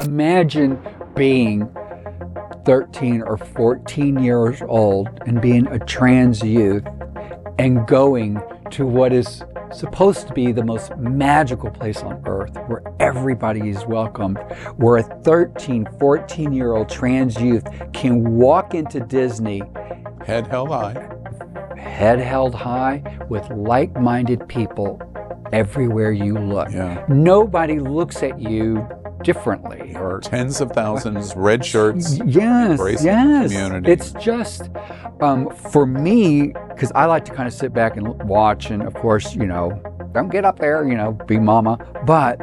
Imagine being 13 or 14 years old and being a trans youth and going to what is supposed to be the most magical place on earth, where everybody is welcomed, where a 13, 14-year-old trans youth can walk into Disney head held high with like-minded people everywhere you look. Yeah. Nobody looks at you differently. Or tens of thousands, red shirts, yes, the community. It's just, for me, because I like to kind of sit back and watch, and of course, don't get up there, be mama. But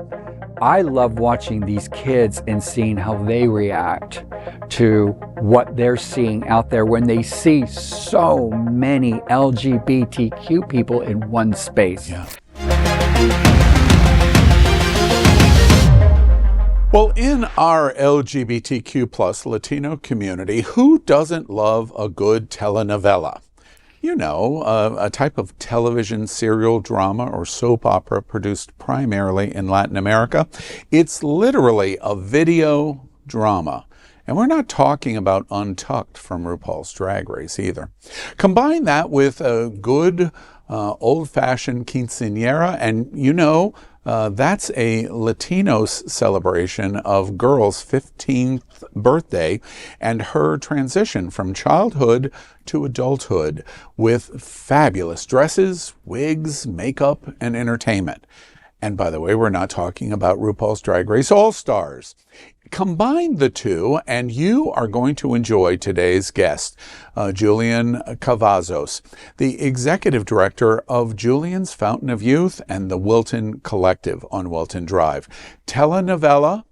I love watching these kids and seeing how they react to what they're seeing out there when they see so many LGBTQ people in one space. Yeah. Well, in our LGBTQ plus Latino community, who doesn't love a good telenovela? A type of television serial drama or soap opera produced primarily in Latin America. It's literally a video drama. And we're not talking about Untucked from RuPaul's Drag Race either. Combine that with a good old-fashioned quinceanera, and that's a Latino's celebration of girl's 15th birthday and her transition from childhood to adulthood with fabulous dresses, wigs, makeup, and entertainment. And by the way, we're not talking about RuPaul's Drag Race All-Stars. Combine the two, and you are going to enjoy today's guest, Julian Cavazos, the executive director of Julian's Fountain of Youth and the Wilton Collective on Wilton Drive. Telenovela,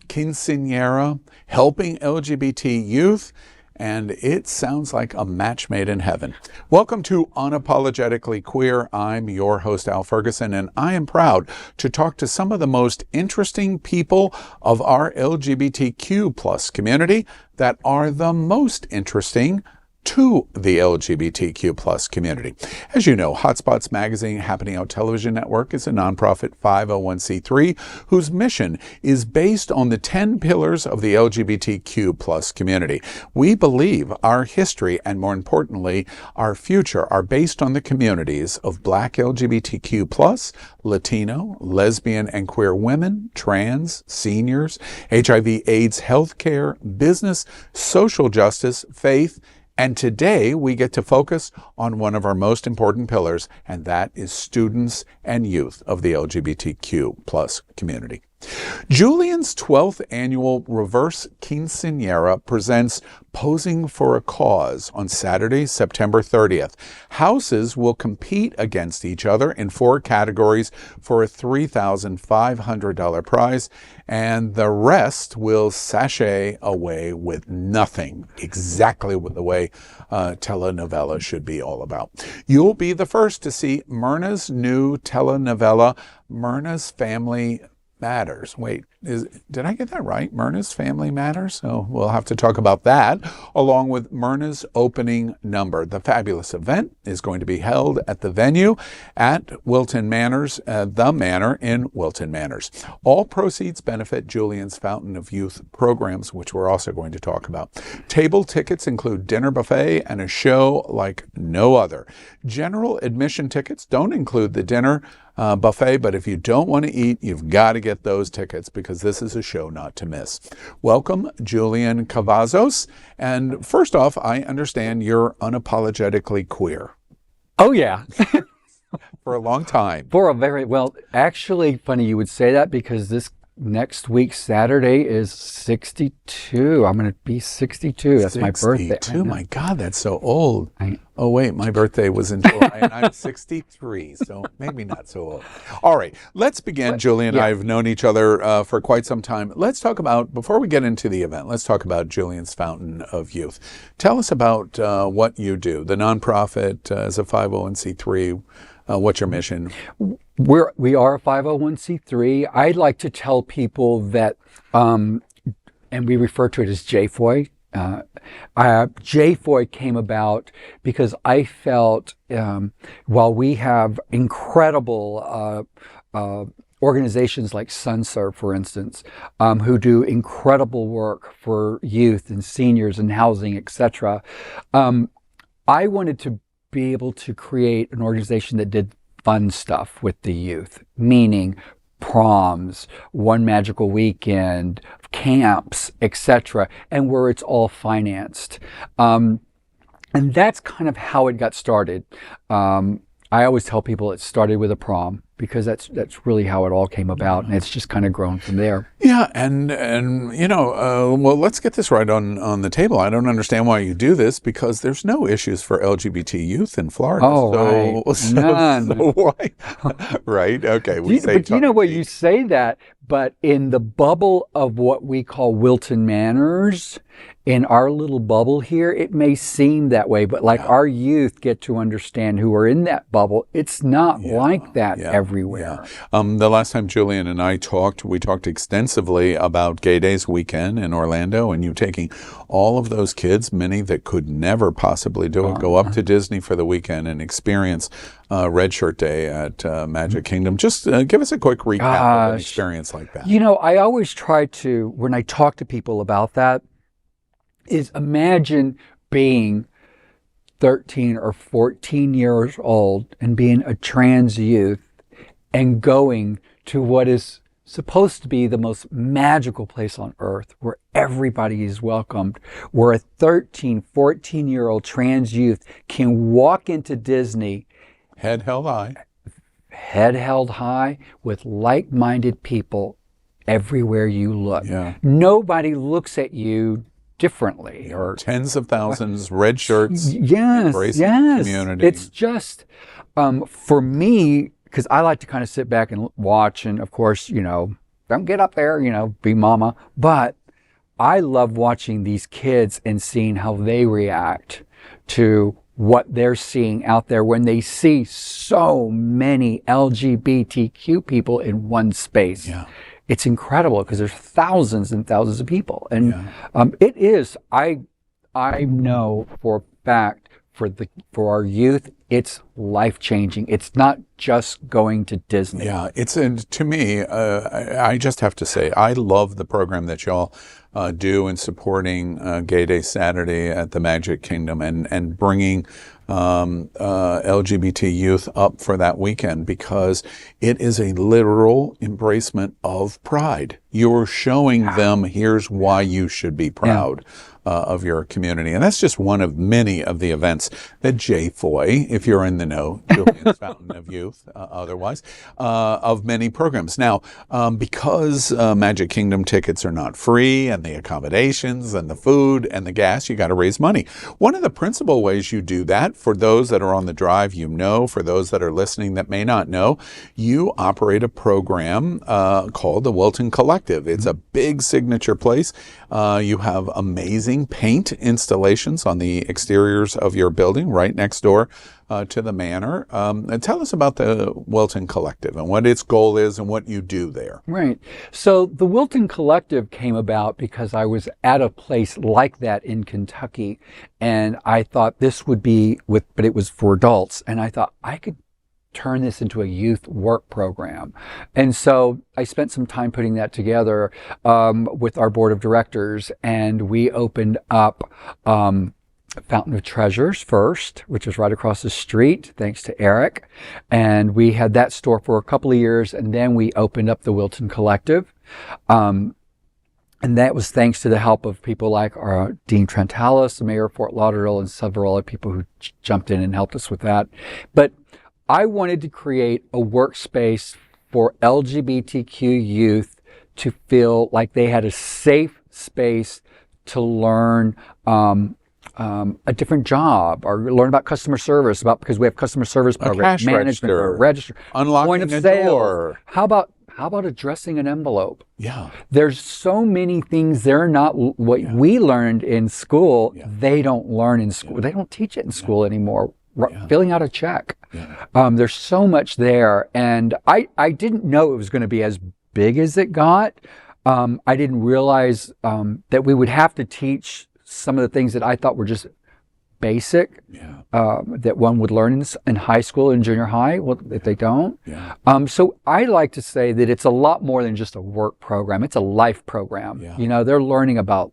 Quinceanera, helping LGBT youth, and it sounds like a match made in heaven. Welcome to Unapologetically Queer. I'm your host, Al Ferguson, and I am proud to talk to some of the most interesting people of our LGBTQ plus community that are the most interesting to the LGBTQ plus community. As you know, Hotspots Magazine Happening Out Television Network is a nonprofit 501c3 whose mission is based on the 10 pillars of the LGBTQ plus community. We believe our history and, more importantly, our future are based on the communities of Black LGBTQ plus, Latino, lesbian and queer women, trans, seniors, HIV/AIDS healthcare, business, social justice, faith, and today we get to focus on one of our most important pillars, and that is students and youth of the LGBTQ plus community. Julian's 12th annual Reverse Quinceanera presents Posing for a Cause on Saturday, September 30th. Houses will compete against each other in 4 categories for a $3,500 prize, and the rest will sashay away with nothing, exactly what the way telenovela should be all about. You'll be the first to see Myrna's new telenovela, Myrna's Family Matters. Wait, did I get that right? Myrna's Family Matters? So we'll have to talk about that, along with Myrna's opening number. The fabulous event is going to be held at the venue at Wilton Manors, the Manor in Wilton Manors. All proceeds benefit Julian's Fountain of Youth programs, which we're also going to talk about. Table tickets include dinner buffet and a show like no other. General admission tickets don't include the dinner buffet, but if you don't want to eat, you've got to get those tickets because this is a show not to miss. Welcome, Julian Cavazos. And first off, I understand you're unapologetically queer. Oh, yeah. For a long time. Actually, funny you would say that because this next week, Saturday, is 62. I'm going to be 62. That's 62. My birthday. 62? My God, that's so old. Oh, wait, my birthday was in July, and I'm 63, so maybe not so old. All right, let's begin. Julie and I have known each other for quite some time. Let's talk about, before we get into the event, let's talk about Julian's Fountain of Youth. Tell us about what you do, the nonprofit as a 501c3. What's your mission? We are a 501c3. I'd like to tell people that, and we refer to it as JFOI. JFOI came about because I felt while we have incredible organizations like SunServe, for instance, who do incredible work for youth and seniors and housing, etc. I wanted to be able to create an organization that did fun stuff with the youth, meaning proms, one magical weekend, camps, etc., and where it's all financed. And that's kind of how it got started. I always tell people it started with a prom, because that's really how it all came about, and it's just kind of grown from there. Yeah, and well, let's get this right on the table. I don't understand why you do this, because there's no issues for LGBT youth in Florida. Oh, right. None. So why? Right? Okay. But you know what? You say that, but in the bubble of what we call Wilton Manors, in our little bubble here, it may seem that way, but like our youth get to understand who are in that bubble. It's not like that everywhere. The last time Julian and I talked, we talked extensively about Gay Days weekend in Orlando, and you taking all of those kids, many that could never possibly do it, go up to Disney for the weekend and experience Red Shirt Day at Magic Kingdom. Just give us a quick recap of an experience like that. You know, I always try to, when I talk to people about that, is imagine being 13 or 14 years old and being a trans youth and going to what is supposed to be the most magical place on earth, where everybody is welcomed, where a 13, 14-year-old trans youth can walk into Disney head held high with like-minded people everywhere you look. Yeah. Nobody looks at you differently, or tens of thousands, red shirts, embracing the community. It's just, for me, because I like to kind of sit back and watch, and of course, don't get up there, be mama, but I love watching these kids and seeing how they react to what they're seeing out there when they see so many LGBTQ people in one space. Yeah. It's incredible, because there's thousands and thousands of people, and it is. I know for a fact, for our youth, it's life-changing. It's not just going to Disney. Yeah, to me, I just have to say, I love the program that y'all do in supporting Gay Day Saturday at the Magic Kingdom, and bringing LGBT youth up for that weekend, because it is a literal embracement of pride. You're showing them, here's why you should be proud of your community. And that's just one of many of the events that Jay Foy, if you're in the know, Julian's Fountain of Youth, otherwise, of many programs. Now, because Magic Kingdom tickets are not free, and the accommodations and the food and the gas, you got to raise money. One of the principal ways you do that, for those that are on the drive, for those that are listening that may not know, you operate a program called the Wilton Collective. It's a big signature place. You have amazing paint installations on the exteriors of your building right next door to the manor. And tell us about the Wilton Collective and what its goal is and what you do there. Right. So the Wilton Collective came about because I was at a place like that in Kentucky, and I thought this would be but it was for adults, and I thought I could turn this into a youth work program. And so I spent some time putting that together with our board of directors, and we opened up Fountain of Treasures first, which is right across the street, thanks to Eric. And we had that store for a couple of years, and then we opened up the Wilton Collective. And that was thanks to the help of people like our Dean Trentalis, the mayor of Fort Lauderdale, and several other people who jumped in and helped us with that. But I wanted to create a workspace for LGBTQ youth to feel like they had a safe space to learn a different job, or learn about customer service, because we have customer service programs, management, register, unlocking point of a sale. door. How about addressing an envelope? Yeah. There's so many things they're not what we learned in school. They don't learn in school. They don't teach it in school anymore. Filling out a check. There's so much there, and I didn't know it was going to be as big as it got. I didn't realize that we would have to teach some of the things that I thought were just basic that one would learn in high school and junior high, well, if they don't. Yeah. So I like to say that it's a lot more than just a work program. It's a life program. Yeah. You know, they're learning about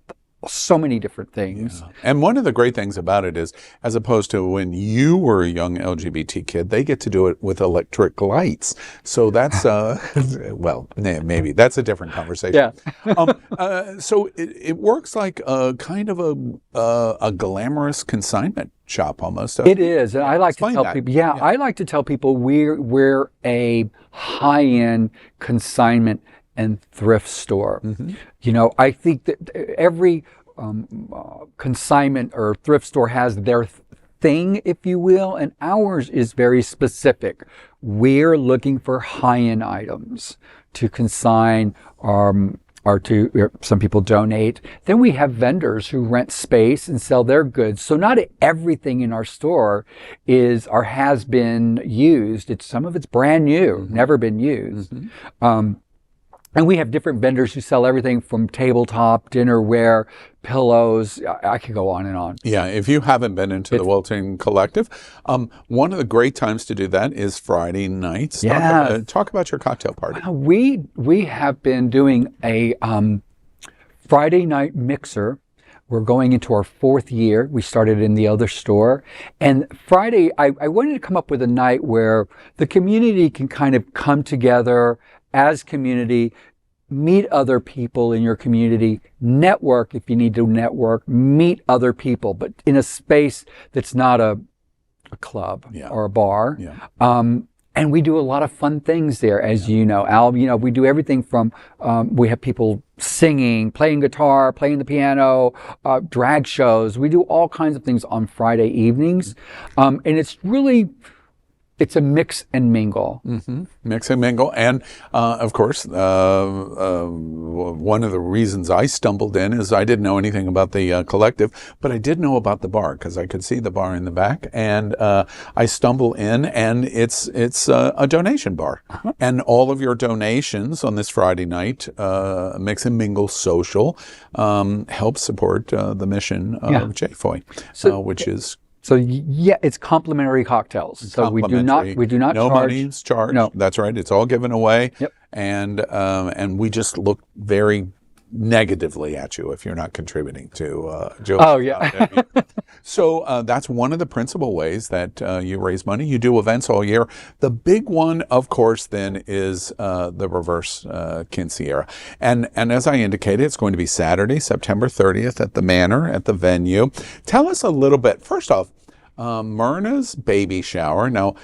so many different things. Yeah. And one of the great things about it is, as opposed to when you were a young LGBT kid, they get to do it with electric lights. So that's, well, maybe that's a different conversation. Yeah. So it works like a kind of a glamorous consignment shop almost. It is. And I like to tell that. people, I like to tell people we're a high-end consignment and thrift store. Mm-hmm. You know, I think that every consignment or thrift store has their thing, if you will, and ours is very specific. We're looking for high-end items to consign or to some people donate. Then we have vendors who rent space and sell their goods. So not everything in our store is or has been used. Some of it's brand new, never been used. And we have different vendors who sell everything from tabletop, dinnerware, pillows. I could go on and on. Yeah, if you haven't been into the Wilton Collective, one of the great times to do that is Friday nights. Yeah. Talk about your cocktail party. We have been doing a Friday night mixer. We're going into our 4th year. We started in the other store. And Friday, I wanted to come up with a night where the community can kind of come together as community, meet other people in your community, network if you need to network, meet other people, but in a space that's not a club or a bar. And we do a lot of fun things there, as you know, Al. You know, we do everything from, we have people singing, playing guitar, playing the piano, drag shows. We do all kinds of things on Friday evenings. And it's a mix and mingle. Mix and mingle. And of course, one of the reasons I stumbled in is I didn't know anything about the collective, but I did know about the bar because I could see the bar in the back. And I stumble in, and it's a donation bar. And all of your donations on this Friday night, Mix and Mingle Social, help support the mission of JFOI, which is... So it's complimentary cocktails. So we do not no charge. money is charged. No. That's right. It's all given away. Yep. And we just look very negatively at you if you're not contributing to Julian. Oh yeah. So that's one of the principal ways that you raise money. You do events all year. The big one, of course, then is the reverse Quinceanera. And as I indicated, it's going to be Saturday, September 30th at the Manor, at the venue. Tell us a little bit. First off, Myrna's baby shower. Now,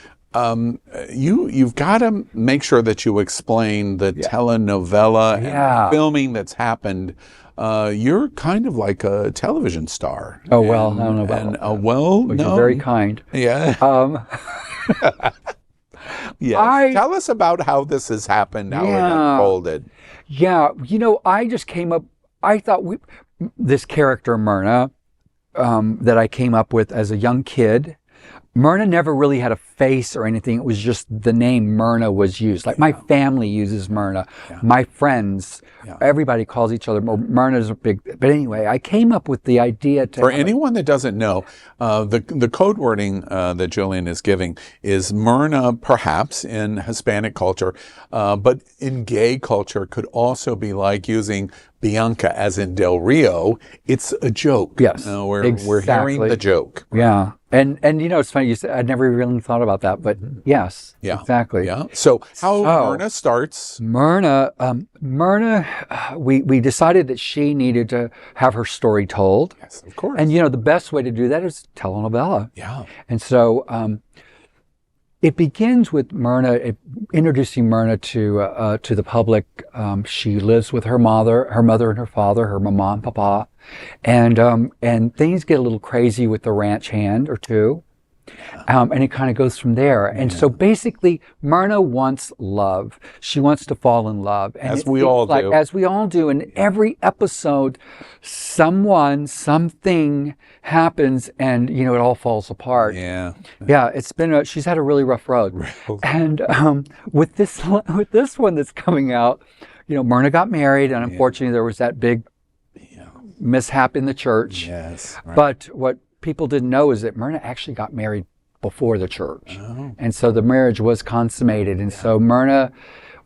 you've got to make sure that you explain the telenovela and filming that's happened. You're kind of like a television star. Oh, well, I don't know about that. You're very kind. Yeah. Tell us about how this has happened, how it unfolded. Yeah, you know, I just came up, I thought this character, Myrna, that I came up with as a young kid, Myrna never really had a face or anything. It was just the name Myrna was used. Like my family uses Myrna. My friends, everybody calls each other Myrna's a big. But anyway, I came up with the idea to. For anyone that doesn't know, the code wording that Julian is giving is Myrna, perhaps in Hispanic culture, but in gay culture could also be like using Bianca as in Del Rio. It's a joke. Yes, we're hearing the joke. Yeah. And you know, it's funny, you said, I never really thought about that, but yes, exactly. Yeah. So how Myrna starts? Myrna, we decided that she needed to have her story told. Yes, of course. And you know, the best way to do that is telenovela. Yeah. And so it begins with Myrna, introducing Myrna to the public. She lives with her mother and her father, her mama and papa. And things get a little crazy with the ranch hand or two. And it kind of goes from there. And so basically, Myrna wants love. She wants to fall in love. And as we all do. As we all do. And every episode, something happens and, you know, it all falls apart. Yeah. Yeah, she's had a really rough road. And with this one that's coming out, you know, Myrna got married, and unfortunately there was that big mishap in the church. Yes. Right. But what people didn't know is that Myrna actually got married before the church. And so the marriage was consummated. And so Myrna,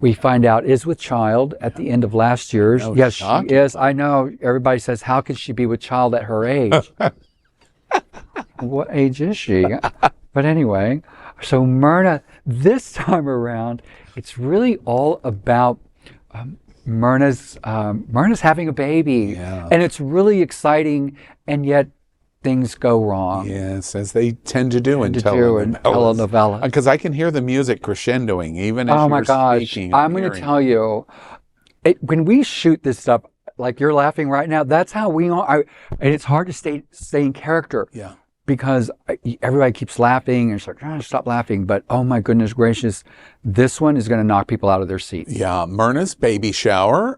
we find out, is with child at the end of last year's. Yes, shocking. She is. I know. Everybody says, how could she be with child at her age? What age is she? But anyway, so Myrna, this time around, it's really all about Myrna's having a baby. And it's really exciting, and yet things go wrong. Yes, as they tend to do in telenovela. Because I can hear the music crescendoing even as you're speaking. I'm going to tell you, when we shoot this stuff, like you're laughing right now, that's how we are. And it's hard to stay in character. Yeah. Because everybody keeps laughing and it's like, stop laughing. But oh my goodness gracious, this one is going to knock people out of their seats. Yeah, Myrna's baby shower.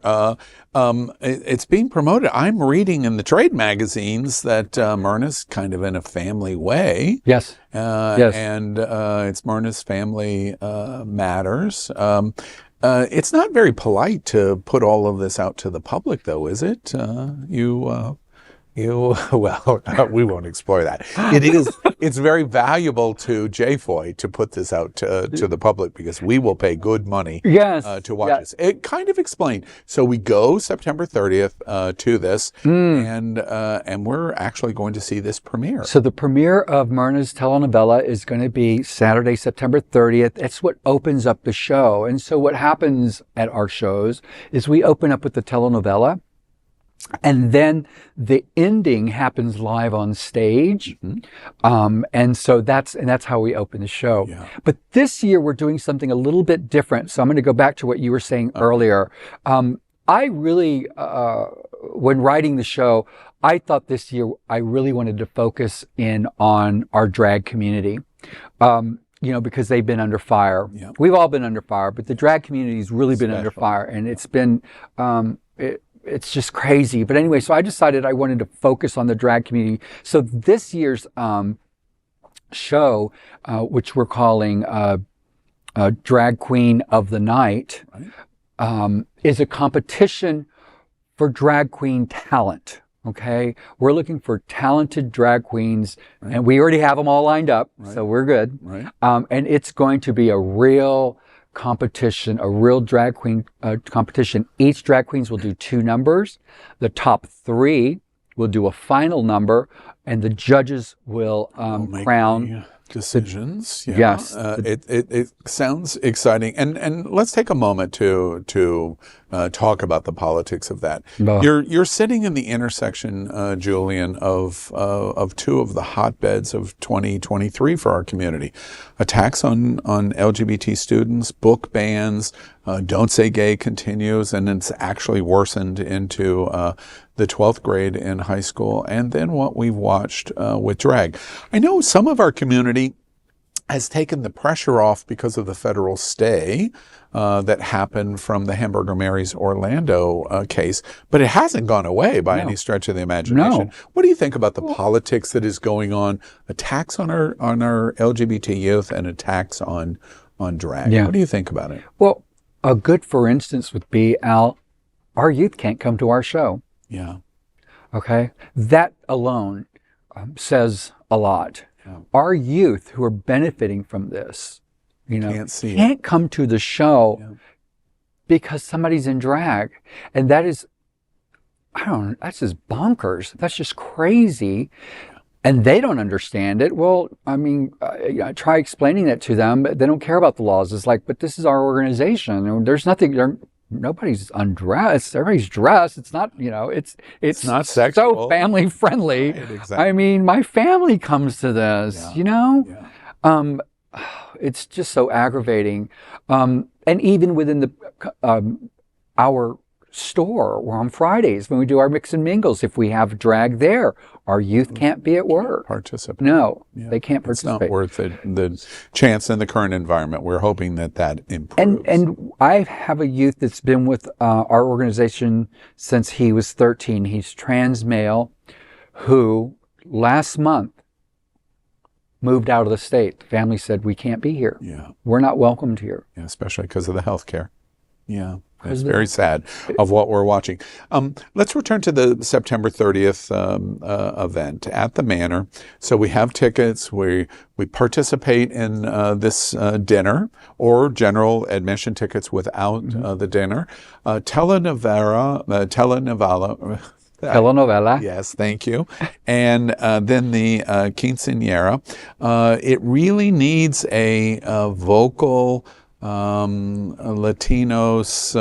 It's being promoted. I'm reading in the trade magazines that Myrna's kind of in a family way. Yes. Yes. And it's Myrna's Family Matters. It's not very polite to put all of this out to the public, though, is it? Well, we won't explore that. It's very valuable to JFOI to put this out to the public because we will pay good money to watch this. It kind of explained. So we go September 30th to this, and we're actually going to see this premiere. So the premiere of Myrna's telenovela is going to be Saturday, September 30th. It's what opens up the show. And so what happens at our shows is we open up with the telenovela. And then the ending happens live on stage. And so that's how we open the show. Yeah. But this year we're doing something a little bit different. So I'm going to go back to what you were saying earlier. I really, when writing the show, I thought this year I really wanted to focus in on our drag community. Because they've been under fire. Yeah. We've all been under fire, but the drag community's really been under fire. And it's been, it's just crazy. But anyway, so I decided I wanted to focus on the drag community. So this year's show, which we're calling Drag Queen of the Night, is a competition for drag queen talent. Okay, we're looking for talented drag queens, and we already have them all lined up, so we're good. And it's going to be a real competition, a real drag queen competition. Each drag queens will do 2 numbers. The top 3 will do a final number, and the judges will crown decisions. Yes. It sounds exciting. And let's take a moment to talk about the politics of that. You're sitting in the intersection, Julian, of 2 of the hotbeds of 2023 for our community. Attacks on LGBT students, book bans, Don't Say Gay continues, and it's actually worsened into the 12th grade in high school, and then what we've watched with drag. I know some of our community has taken the pressure off because of the federal stay that happened from the Hamburger Mary's Orlando case, but it hasn't gone away by any stretch of the imagination. What do you think about the politics that is going on, attacks on our LGBT youth and attacks on drag? What do you think about it? Well, a good for instance would be, Al, our youth can't come to our show. Yeah. Okay. That alone says a lot. Yeah. Our youth who are benefiting from this, can't come to the show because somebody's in drag. And that is, that's just bonkers. That's just crazy. And they don't understand it. Well, I mean, I try explaining that to them, but they don't care about the laws. It's like, but this is our organization. There's nothing, nobody's undressed. Everybody's dressed. It's not, it's not sexual. So family friendly. Right, exactly. I mean, my family comes to this, it's just so aggravating. And even within the, our store, or on Fridays when we do our mix and mingles, if we have drag there, our youth can't be at work. Participate. No, they can't participate. It's not worth it, the chance in the current environment. We're hoping that improves. And I have a youth that's been with our organization since he was 13. He's trans male who last month moved out of the state. The family said, we can't be here. Yeah. We're not welcomed here. Yeah, especially because of the health care. Yeah. It's very sad of what we're watching. Let's return to the September 30th event at the Manor. So we have tickets. We participate in this dinner, or general admission tickets without the dinner. Telenovela. Yes, thank you. And then the Quinceanera. It really needs a vocal Latinos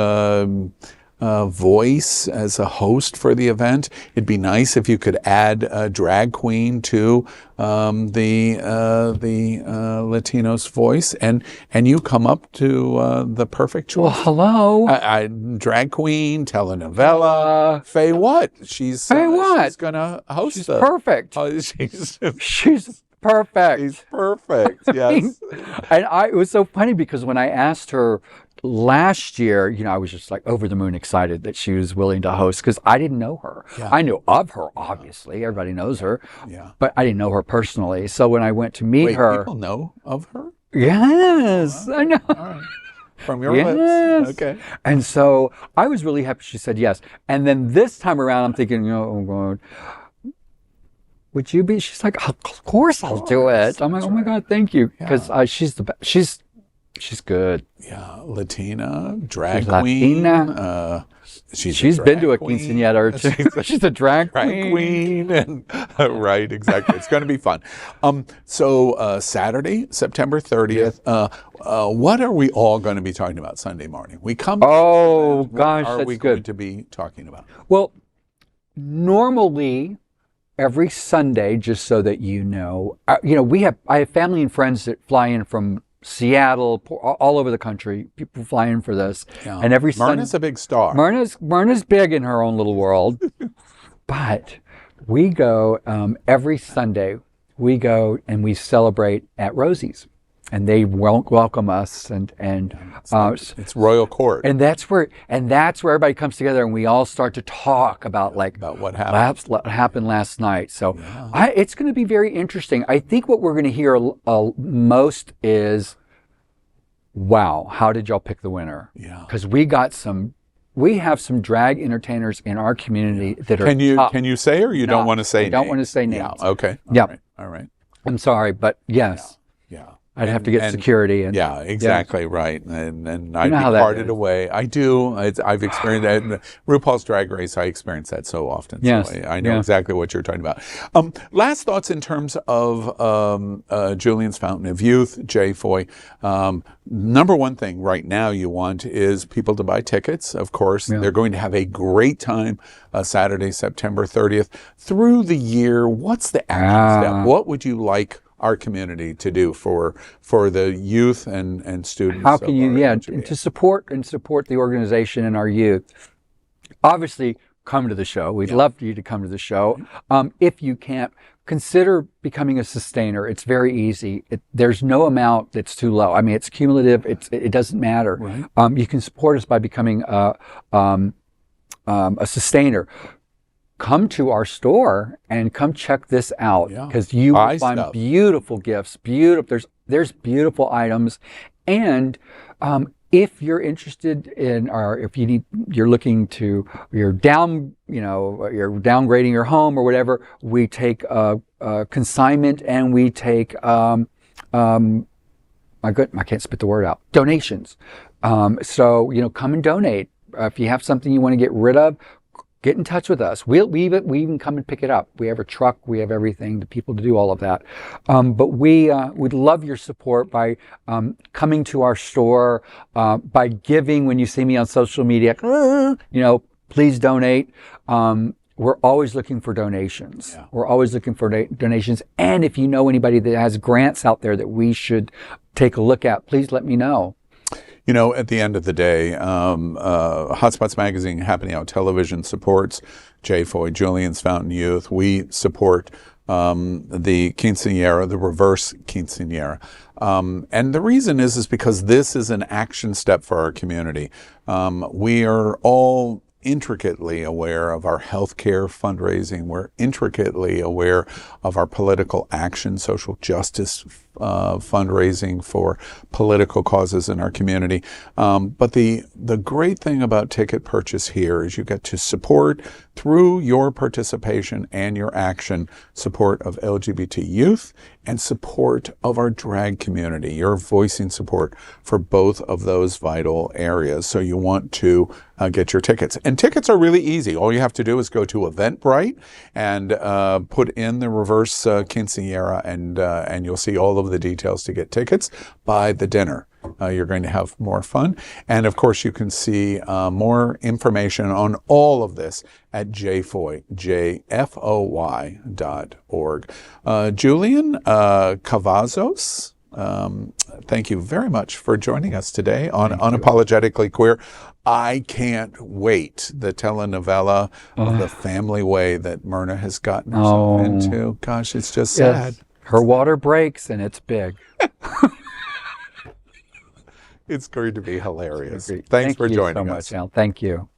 voice as a host for the event. It'd be nice if you could add a drag queen to the Latinos voice, and you come up to the perfect choice. Well, hello. Drag queen, telenovela. Faye what? She's gonna host. She's perfect. She's perfect. She's perfect. Yes. And it was so funny because when I asked her last year, I was just like over the moon excited that she was willing to host, because I didn't know her. Yeah. I knew of her, obviously. Everybody knows her. Yeah. But I didn't know her personally. So when I went to meet her. People know of her? Yes, I know. All right. From your lips. Okay. And so I was really happy she said yes. And then this time around, I'm thinking, oh, God. Would you be? She's like, of course I'll do it. I'm like, oh my God, thank you. Because she's the best. She's good. Yeah, Latina, drag queen. Latina. She's been to a quinceanera or two. She's a drag queen. And, right, exactly. It's going to be fun. So Saturday, September 30th, what are we all going to be talking about Sunday morning? We come. Oh, gosh, what are we going to be talking about? Well, normally, every Sunday, just so that you know, I have family and friends that fly in from Seattle, all over the country. People fly in for this, and every Sunday. Myrna's a big star. Myrna's big in her own little world, but we go every Sunday. We go and we celebrate at Rosie's, and they welcome us, and it's royal court, and that's where everybody comes together, and we all start to talk about what happened last night. So it's going to be very interesting. I think what we're going to hear most is, wow, how did y'all pick the winner? Yeah, because we have some drag entertainers in our community that are. Can you say, or you don't want to say? I don't want to say names. Yeah. Okay. All right. I'm sorry, but yes. Yeah. I'd have to get security. Yeah, exactly right. And I'd be carted away. I do. I've experienced that. In RuPaul's Drag Race, I experience that so often. Yes. So I know exactly what you're talking about. Last thoughts in terms of Julian's Fountain of Youth, Jay Foy. Number one thing right now you want is people to buy tickets. Of course, they're going to have a great time Saturday, September 30th. Through the year, what's the action step? What would you like our community to do for the youth and students? How can you, to support the organization and our youth? Obviously, come to the show. We'd love for you to come to the show. If you can't, consider becoming a sustainer. It's very easy. There's no amount that's too low. I mean, it's cumulative. It doesn't matter. Right. You can support us by becoming a sustainer. Come to our store and come check this out, because you will find beautiful gifts. There's beautiful items, and if you're interested in, or if you're looking to, you're downgrading your home or whatever, we take consignment, and we take I can't spit the word out. Donations. So come and donate. If you have something you want to get rid of, get in touch with us. We even come and pick it up. We have a truck. We have everything, the people to do all of that. But we'd love your support by coming to our store, by giving. When you see me on social media, please donate. We're always looking for donations. Yeah. We're always looking for donations. And if you know anybody that has grants out there that we should take a look at, please let me know. At the end of the day, Hotspots Magazine, Happening Out Television supports Jay Foy, Julian's Fountain Youth. We support the Quinceanera, the reverse Quinceanera. And the reason is because this is an action step for our community. We are all intricately aware of our healthcare fundraising. We're intricately aware of our political action, social justice fundraising for political causes in our community. But the great thing about ticket purchase here is you get to support, through your participation and your action, support of LGBT youth and support of our drag community. You're voicing support for both of those vital areas. So you want to get your tickets. And tickets are really easy. All you have to do is go to Eventbrite and put in the reverse Quinceanera, and you'll see all of the details to get tickets by the dinner. You're going to have more fun. And of course, you can see more information on all of this at jfoy.org. Julian Cavazos, thank you very much for joining us today on Unapologetically Queer. I can't wait, the telenovela of the family way that Myrna has gotten herself into. Gosh, it's just sad. Her water breaks and it's big. It's going to be hilarious. Thanks for joining us. Thank you so much, Al. Thank you.